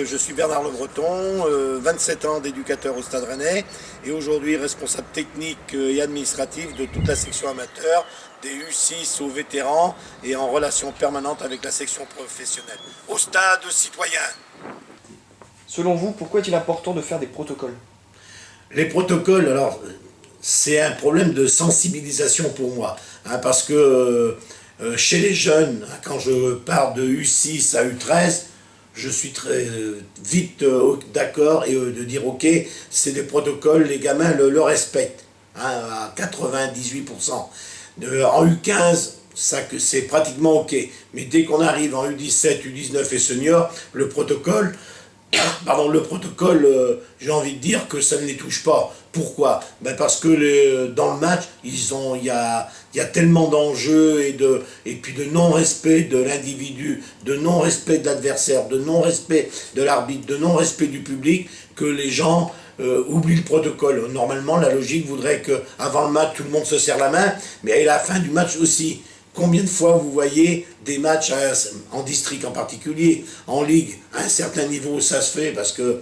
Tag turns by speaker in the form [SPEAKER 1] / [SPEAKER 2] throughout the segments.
[SPEAKER 1] Je suis Bernard Le Breton, 27 ans d'éducateur au Stade Rennais et aujourd'hui responsable technique et administratif de toute la section amateur, des U6 aux vétérans et en relation permanente avec la section professionnelle. Au stade citoyen.
[SPEAKER 2] Selon vous, pourquoi est-il important de faire des protocoles?
[SPEAKER 1] Les protocoles, alors, c'est un problème de sensibilisation pour moi, parce que chez les jeunes, quand je pars de U6 à U13, je suis très vite d'accord et de dire ok, c'est des protocoles, les gamins le respectent, à 98%. En U15, c'est pratiquement ok, mais dès qu'on arrive en U17, U19 et senior, le protocole, j'ai envie de dire que ça ne les touche pas. Pourquoi? Parce que dans le match, il y a tellement d'enjeux et puis de non-respect de l'individu, de non-respect de l'adversaire, de non-respect de l'arbitre, de non-respect du public, que les gens oublient le protocole. Normalement, la logique voudrait qu'avant le match, tout le monde se serre la main, mais à la fin du match aussi. Combien de fois vous voyez des matchs en district en particulier, en ligue, à un certain niveau ça se fait parce que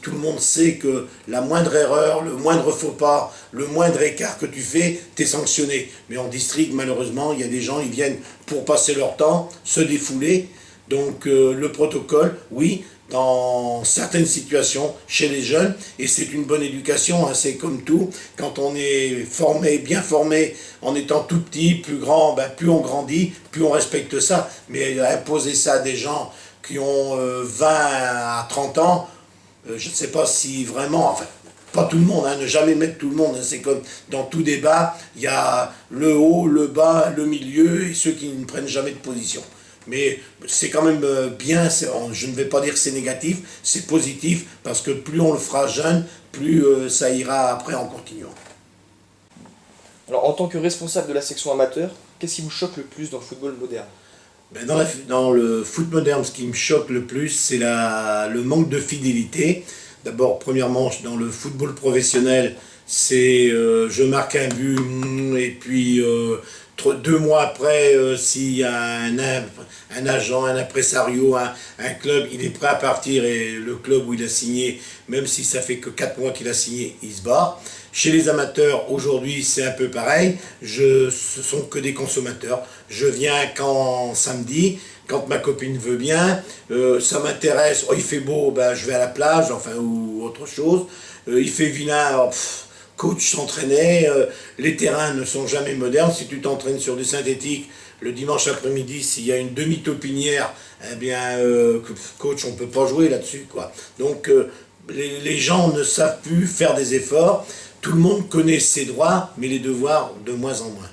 [SPEAKER 1] tout le monde sait que la moindre erreur, le moindre faux pas, le moindre écart que tu fais, t'es sanctionné. Mais en district, malheureusement, il y a des gens, ils viennent pour passer leur temps, se défouler. Donc le protocole, oui, dans certaines situations chez les jeunes, et c'est une bonne éducation, c'est comme tout, quand on est formé, bien formé, en étant tout petit, plus grand, plus on grandit, plus on respecte ça, mais imposer ça à des gens qui ont 20 à 30 ans, je ne sais pas si vraiment, enfin, pas tout le monde, ne jamais mettre tout le monde, c'est comme dans tout débat, il y a le haut, le bas, le milieu, et ceux qui ne prennent jamais de position. Mais c'est quand même bien, je ne vais pas dire que c'est négatif, c'est positif, parce que plus on le fera jeune, plus ça ira après en continuant.
[SPEAKER 2] Alors, en tant que responsable de la section amateur, qu'est-ce qui vous choque le plus dans le football moderne?
[SPEAKER 1] Dans le foot moderne, ce qui me choque le plus, c'est le manque de fidélité. D'abord, premièrement, dans le football professionnel, c'est je marque un but et puis 2 mois après, s'il y a un agent, un impresario, un club, il est prêt à partir et le club où il a signé, même si ça fait que 4 mois qu'il a signé, il se barre. Chez les amateurs, aujourd'hui, c'est un peu pareil. Ce sont que des consommateurs. Je viens quand samedi, quand ma copine veut bien, ça m'intéresse, il fait beau, je vais à la plage, ou autre chose. Il fait vilain, coach s'entraînait, les terrains ne sont jamais modernes. Si tu t'entraînes sur du synthétique, le dimanche après-midi, s'il y a une demi-taupinière, coach, on ne peut pas jouer là-dessus, quoi. Donc, les gens ne savent plus faire des efforts. Tout le monde connaît ses droits, mais les devoirs de moins en moins.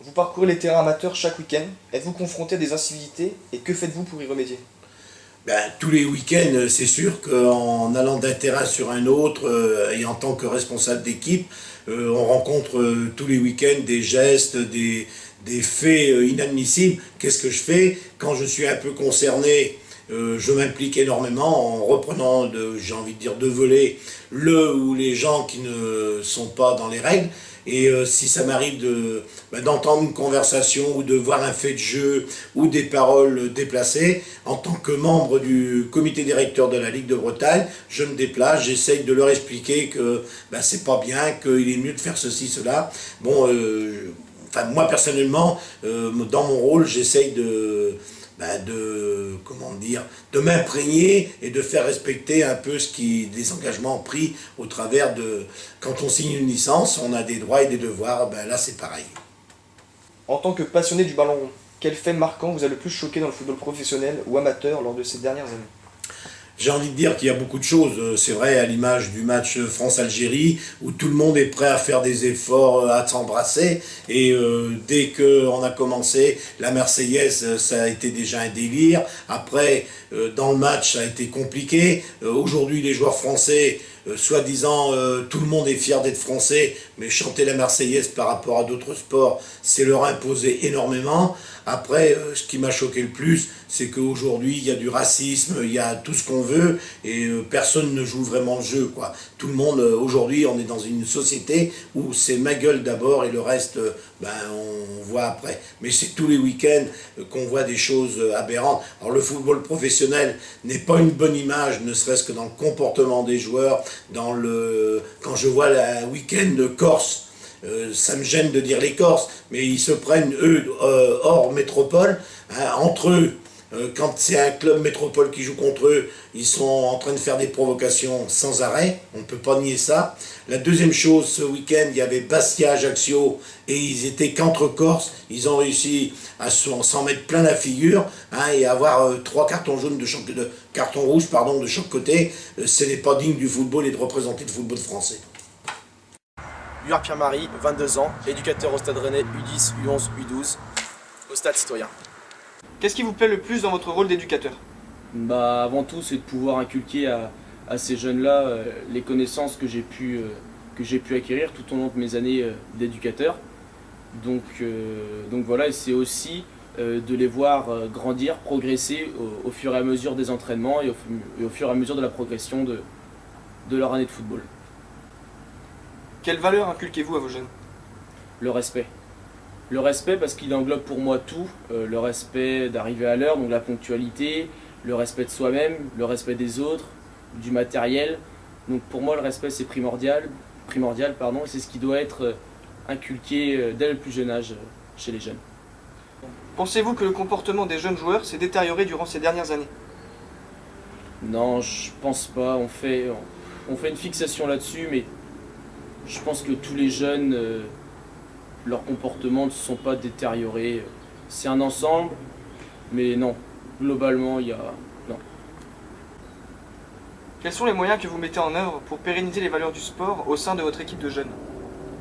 [SPEAKER 2] Vous parcourez les terrains amateurs chaque week-end. Êtes-vous confronté à des incivilités et que faites-vous pour y remédier?
[SPEAKER 1] Tous les week-ends, c'est sûr qu'en allant d'un terrain sur un autre, et en tant que responsable d'équipe, on rencontre tous les week-ends des gestes, des faits inadmissibles. Qu'est-ce que je fais? Quand je suis un peu concerné, je m'implique énormément en reprenant, j'ai envie de dire, de voler les gens qui ne sont pas dans les règles. Et si ça m'arrive d'entendre une conversation ou de voir un fait de jeu ou des paroles déplacées, en tant que membre du comité directeur de la Ligue de Bretagne, je me déplace, j'essaye de leur expliquer que c'est pas bien, qu'il est mieux de faire ceci, cela. Bon, moi personnellement, dans mon rôle, j'essaye de m'imprégner et de faire respecter un peu des engagements pris au travers quand on signe une licence, on a des droits et des devoirs, là c'est pareil.
[SPEAKER 2] En tant que passionné du ballon rond, quel fait marquant vous a le plus choqué dans le football professionnel ou amateur lors de ces dernières années?
[SPEAKER 1] J'ai envie de dire qu'il y a beaucoup de choses, c'est vrai, à l'image du match France-Algérie, où tout le monde est prêt à faire des efforts, à s'embrasser, et dès qu'on a commencé, la Marseillaise, ça a été déjà un délire. Après, dans le match, ça a été compliqué. Aujourd'hui, les joueurs français soi-disant tout le monde est fier d'être français, mais chanter la Marseillaise par rapport à d'autres sports, c'est leur imposer énormément. Après, ce qui m'a choqué le plus, c'est qu'aujourd'hui, il y a du racisme, il y a tout ce qu'on veut, et personne ne joue vraiment le jeu, quoi. Tout le monde, aujourd'hui, on est dans une société où c'est ma gueule d'abord, et le reste, on voit après. Mais c'est tous les week-ends qu'on voit des choses aberrantes. Alors le football professionnel n'est pas une bonne image, ne serait-ce que dans le comportement des joueurs, quand je vois la week-end de Corse, ça me gêne de dire les Corses, mais ils se prennent, eux, hors métropole, hein, entre eux. Quand c'est un club métropole qui joue contre eux, ils sont en train de faire des provocations sans arrêt, on ne peut pas nier ça. La deuxième chose, ce week-end, il y avait Bastia-Ajaccio, et ils étaient qu'entre Corses, ils ont réussi à s'en mettre plein la figure, hein, et avoir 3 cartons jaunes cartons rouges de chaque côté. Ce n'est pas digne du football et de représenter le football français.
[SPEAKER 2] Pierre-Marie, 22 ans, éducateur au Stade Rennais U10, U11, U12, au Stade Citoyen. Qu'est-ce qui vous plaît le plus dans votre rôle d'éducateur ?
[SPEAKER 3] Avant tout, c'est de pouvoir inculquer à ces jeunes-là les connaissances que j'ai pu acquérir tout au long de mes années d'éducateur. Donc voilà, et c'est aussi de les voir grandir, progresser au fur et à mesure des entraînements et au fur et à mesure de la progression de leur année de football.
[SPEAKER 2] Quelle valeur inculquez-vous à vos jeunes ?
[SPEAKER 3] Le respect. Le respect parce qu'il englobe pour moi tout, le respect d'arriver à l'heure, donc la ponctualité, le respect de soi-même, le respect des autres, du matériel. Donc pour moi le respect c'est primordial, c'est ce qui doit être inculqué dès le plus jeune âge chez les jeunes.
[SPEAKER 2] Pensez-vous que le comportement des jeunes joueurs s'est détérioré durant ces dernières années ?
[SPEAKER 3] Non, je pense pas, on fait une fixation là-dessus, mais je pense que tous les jeunes, leurs comportements ne se sont pas détériorés. C'est un ensemble, mais non, globalement, non.
[SPEAKER 2] Quels sont les moyens que vous mettez en œuvre pour pérenniser les valeurs du sport au sein de votre équipe de jeunes ?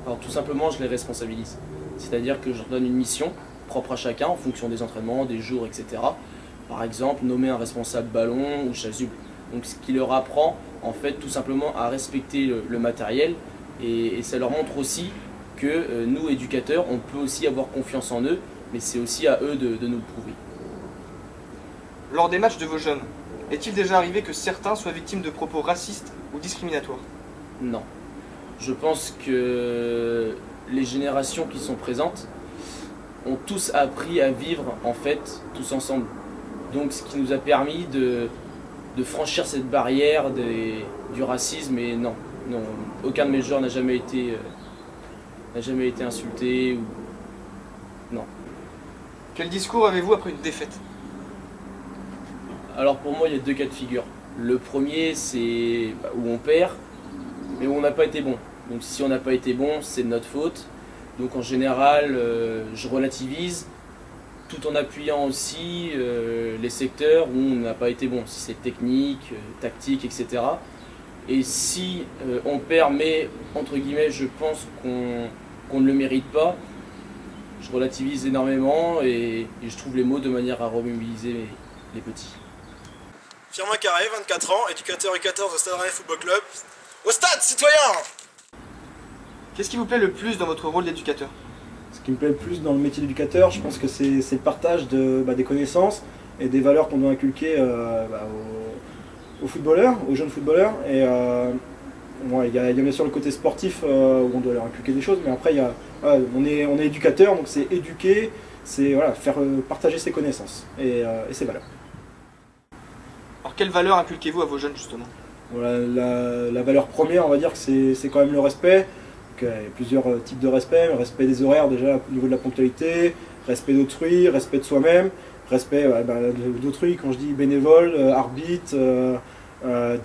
[SPEAKER 3] Alors tout simplement, je les responsabilise. C'est-à-dire que je leur donne une mission propre à chacun en fonction des entraînements, des jours, etc. Par exemple, nommer un responsable ballon ou chasuble. Donc ce qui leur apprend, en fait, tout simplement à respecter le matériel. Et ça leur montre aussi que nous, éducateurs, on peut aussi avoir confiance en eux, mais c'est aussi à eux de nous le prouver.
[SPEAKER 2] Lors des matchs de vos jeunes, est-il déjà arrivé que certains soient victimes de propos racistes ou discriminatoires ?
[SPEAKER 3] Non. Je pense que les générations qui sont présentes ont tous appris à vivre, en fait, tous ensemble. Donc ce qui nous a permis de franchir cette barrière du racisme, et non, aucun de mes joueurs n'a jamais été insulté ou... Non.
[SPEAKER 2] Quel discours avez-vous après une défaite ?
[SPEAKER 3] Alors pour moi, il y a 2 cas de figure. Le premier, c'est où on perd, mais où on n'a pas été bon. Donc si on n'a pas été bon, c'est de notre faute. Donc en général, je relativise, tout en appuyant aussi les secteurs où on n'a pas été bon, si c'est technique, tactique, etc. Et si on perd, mais entre guillemets, je pense qu'on ne le mérite pas, je relativise énormément et je trouve les mots de manière à remobiliser les petits.
[SPEAKER 2] Firmin Carré, 24 ans, éducateur U14 au Stade Rennais Football Club, au Stade Citoyen. Qu'est-ce qui vous plaît le plus dans votre rôle d'éducateur ?
[SPEAKER 4] Ce qui me plaît le plus dans le métier d'éducateur, je pense que c'est le partage des connaissances et des valeurs qu'on doit inculquer aux footballeurs, aux jeunes footballeurs. Et il y a bien sûr le côté sportif où on doit leur inculquer des choses, mais après on est éducateur, donc c'est éduquer, c'est faire partager ses connaissances et ses valeurs.
[SPEAKER 2] Alors quelles valeurs inculquez-vous à vos jeunes justement ?
[SPEAKER 4] La valeur première, on va dire que c'est quand même le respect. Donc, il y a plusieurs types de respect, le respect des horaires déjà au niveau de la ponctualité, respect d'autrui, respect de soi-même, respect d'autrui quand je dis bénévole, arbitre,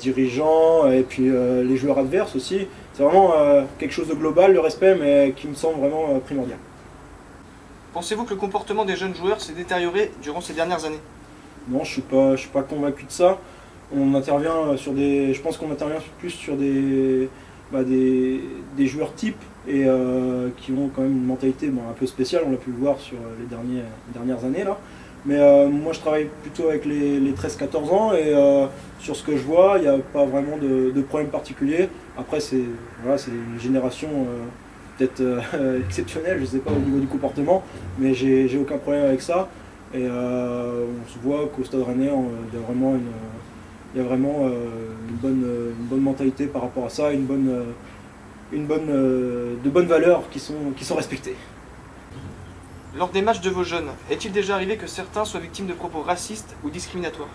[SPEAKER 4] dirigeant et puis les joueurs adverses aussi. C'est vraiment quelque chose de global, le respect, mais qui me semble vraiment primordial.
[SPEAKER 2] Pensez-vous que le comportement des jeunes joueurs s'est détérioré durant ces dernières années ?
[SPEAKER 4] Non, je suis pas convaincu de ça. Je pense qu'on intervient plus sur des joueurs types et qui ont quand même une mentalité un peu spéciale, on l'a pu le voir sur les dernières années là. Mais moi je travaille plutôt avec les 13-14 ans et sur ce que je vois, il n'y a pas vraiment de problème particulier. Après c'est une génération peut-être exceptionnelle, je ne sais pas au niveau du comportement, mais j'ai aucun problème avec ça. Et on se voit qu'au Stade Rennais, il y a vraiment une bonne mentalité par rapport à ça, de bonnes valeurs qui sont respectées.
[SPEAKER 2] Lors des matchs de vos jeunes, est-il déjà arrivé que certains soient victimes de propos racistes ou discriminatoires?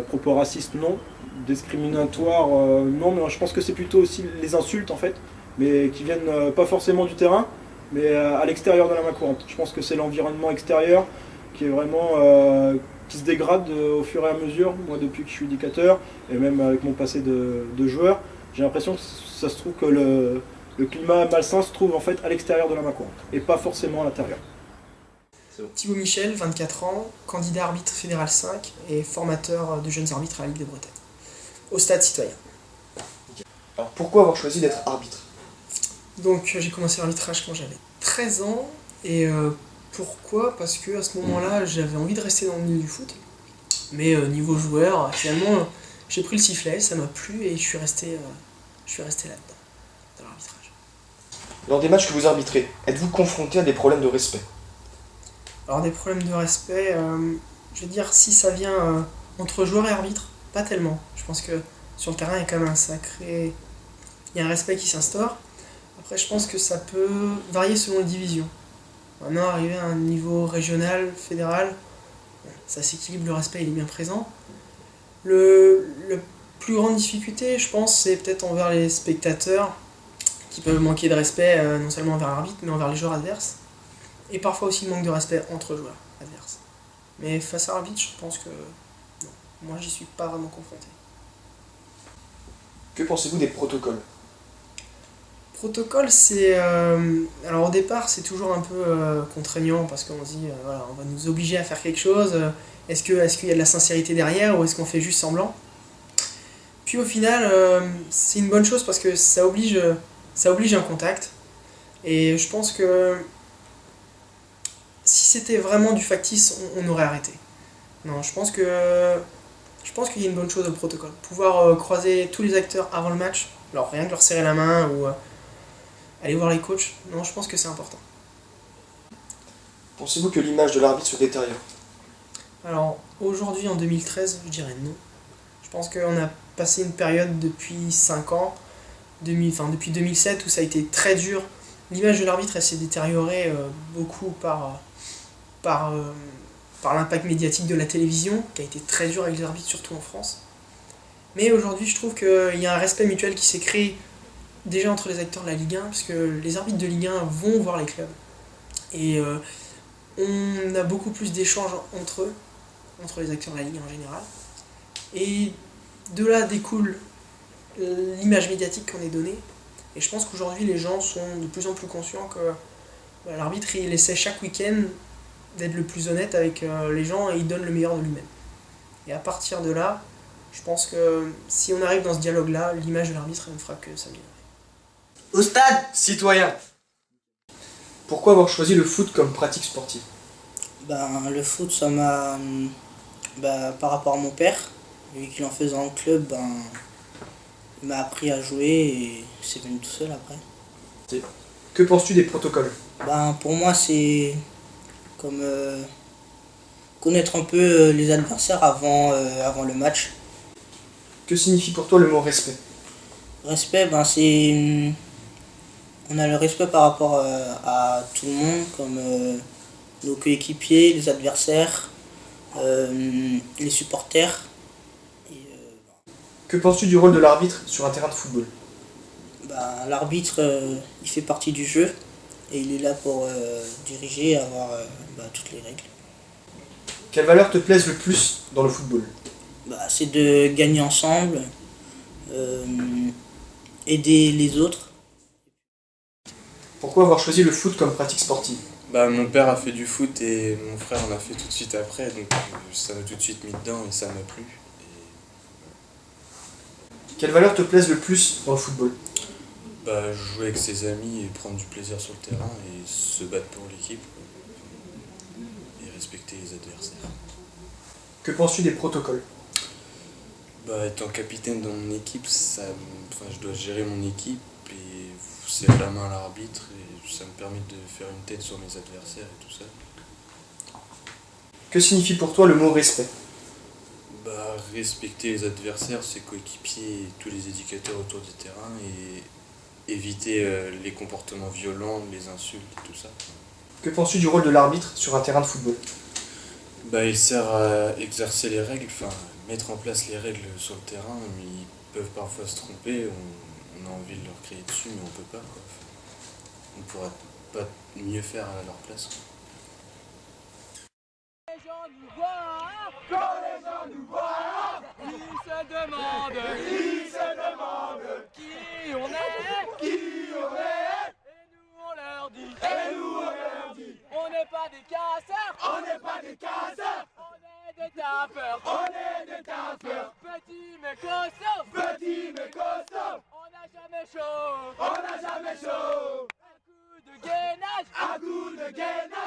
[SPEAKER 4] Propos racistes, non. Discriminatoires, non, mais je pense que c'est plutôt aussi les insultes en fait, mais qui viennent pas forcément du terrain, mais à l'extérieur de la main courante. Je pense que c'est l'environnement extérieur qui est vraiment qui se dégrade au fur et à mesure. Moi, depuis que je suis éducateur, et même avec mon passé de joueur, j'ai l'impression que ça se trouve que le climat malsain se trouve en fait à l'extérieur de la main courante, et pas forcément à l'intérieur.
[SPEAKER 5] Thibaut Michel, 24 ans, candidat arbitre fédéral 5 et formateur de jeunes arbitres à la Ligue de Bretagne, au Stade Citoyen.
[SPEAKER 2] Alors pourquoi avoir choisi d'être arbitre?
[SPEAKER 5] Donc j'ai commencé l'arbitrage quand j'avais 13 ans, et pourquoi? Parce que à ce moment-là, j'avais envie de rester dans le milieu du foot, mais niveau joueur, finalement, j'ai pris le sifflet, ça m'a plu et je suis resté là-dedans, dans l'arbitrage.
[SPEAKER 2] Lors des matchs que vous arbitrez, êtes-vous confronté à des problèmes de respect?
[SPEAKER 5] Alors des problèmes de respect, je veux dire, si ça vient entre joueurs et arbitres, pas tellement. Je pense que sur le terrain, il y a quand même il y a un respect qui s'instaure. Après, je pense que ça peut varier selon les divisions. Maintenant, arriver à un niveau régional, fédéral, ça s'équilibre, le respect il est bien présent. Le plus grande difficulté, je pense, c'est peut-être envers les spectateurs qui peuvent manquer de respect, non seulement envers l'arbitre, mais envers les joueurs adverses. Et parfois aussi le manque de respect entre joueurs adverses. Mais face à l'arbitre, je pense que non, moi j'y suis pas vraiment confronté.
[SPEAKER 2] Que pensez-vous des protocoles?
[SPEAKER 5] Protocole, c'est... alors au départ, c'est toujours un peu contraignant parce qu'on se dit, voilà, on va nous obliger à faire quelque chose. Est-ce qu'il y a de la sincérité derrière ou est-ce qu'on fait juste semblant? Puis au final, c'est une bonne chose parce que ça oblige un contact. Et je pense que si c'était vraiment du factice, on aurait arrêté. Non, je pense qu'il y a une bonne chose au protocole. Pouvoir croiser tous les acteurs avant le match, alors rien que leur serrer la main ou aller voir les coachs, non, je pense que c'est important.
[SPEAKER 2] Pensez-vous que l'image de l'arbitre se détériore?
[SPEAKER 5] Alors aujourd'hui, en 2013, je dirais non. Je pense qu'on a passé une période depuis 5 ans, depuis 2007, où ça a été très dur. L'image de l'arbitre, elle s'est détériorée beaucoup par l'impact médiatique de la télévision, qui a été très dur avec les arbitres, surtout en France. Mais aujourd'hui, je trouve qu'il y a un respect mutuel qui s'est créé déjà entre les acteurs de la Ligue 1, parce que les arbitres de Ligue 1 vont voir les clubs. Et on a beaucoup plus d'échanges entre eux, entre les acteurs de la Ligue 1 en général. Et de là découle l'image médiatique qu'on est donnée. Et je pense qu'aujourd'hui, les gens sont de plus en plus conscients que l'arbitre, il essaie chaque week-end d'être le plus honnête avec les gens et il donne le meilleur de lui-même. Et à partir de là, je pense que si on arrive dans ce dialogue-là, l'image de l'arbitre ne fera que s'améliorer.
[SPEAKER 2] Au Stade Citoyen. Pourquoi avoir choisi le foot comme pratique sportive?
[SPEAKER 6] Le foot, ça m'a... par rapport à mon père, vu qu'il en faisait en club, il m'a appris à jouer et c'est venu tout seul après.
[SPEAKER 2] Que penses-tu des protocoles?
[SPEAKER 6] Pour moi, c'est comme connaître un peu les adversaires avant le match.
[SPEAKER 2] Que signifie pour toi le mot respect?
[SPEAKER 6] Respect, c'est... On a le respect par rapport à tout le monde, comme nos coéquipiers, les adversaires, les supporters.
[SPEAKER 2] Que penses-tu du rôle de l'arbitre sur un terrain de football?
[SPEAKER 6] L'arbitre, il fait partie du jeu et il est là pour diriger et avoir toutes les règles.
[SPEAKER 2] Quelles valeurs te plaisent le plus dans le football?
[SPEAKER 6] C'est de gagner ensemble, aider les autres.
[SPEAKER 2] Pourquoi avoir choisi le foot comme pratique sportive?
[SPEAKER 7] Mon père a fait du foot et mon frère en a fait tout de suite après, donc ça m'a tout de suite mis dedans et ça m'a plu.
[SPEAKER 2] Quelles valeurs te plaisent le plus dans le football?
[SPEAKER 7] Jouer avec ses amis et prendre du plaisir sur le terrain et se battre pour l'équipe. Et respecter les adversaires.
[SPEAKER 2] Que penses-tu des protocoles?
[SPEAKER 7] Étant capitaine dans mon équipe, je dois gérer mon équipe et serrer la main à l'arbitre et ça me permet de faire une tête sur mes adversaires et tout ça.
[SPEAKER 2] Que signifie pour toi le mot respect?
[SPEAKER 7] Respecter les adversaires, ses coéquipiers et tous les éducateurs autour du terrain et éviter les comportements violents, les insultes et tout ça.
[SPEAKER 2] Que penses-tu du rôle de l'arbitre sur un terrain de football?
[SPEAKER 7] Il sert à exercer les règles, mettre en place les règles sur le terrain, mais ils peuvent parfois se tromper, on a envie de leur crier dessus, mais on peut pas, quoi. On pourra pas mieux faire à leur place, quoi.
[SPEAKER 8] Les gens nous voient, quand les gens nous voient, ils se demandent qui on est, et nous on leur dit, on n'est pas des casseurs, on est des tapeurs, petits mais costauds, on n'a jamais chaud, un coup de gainage,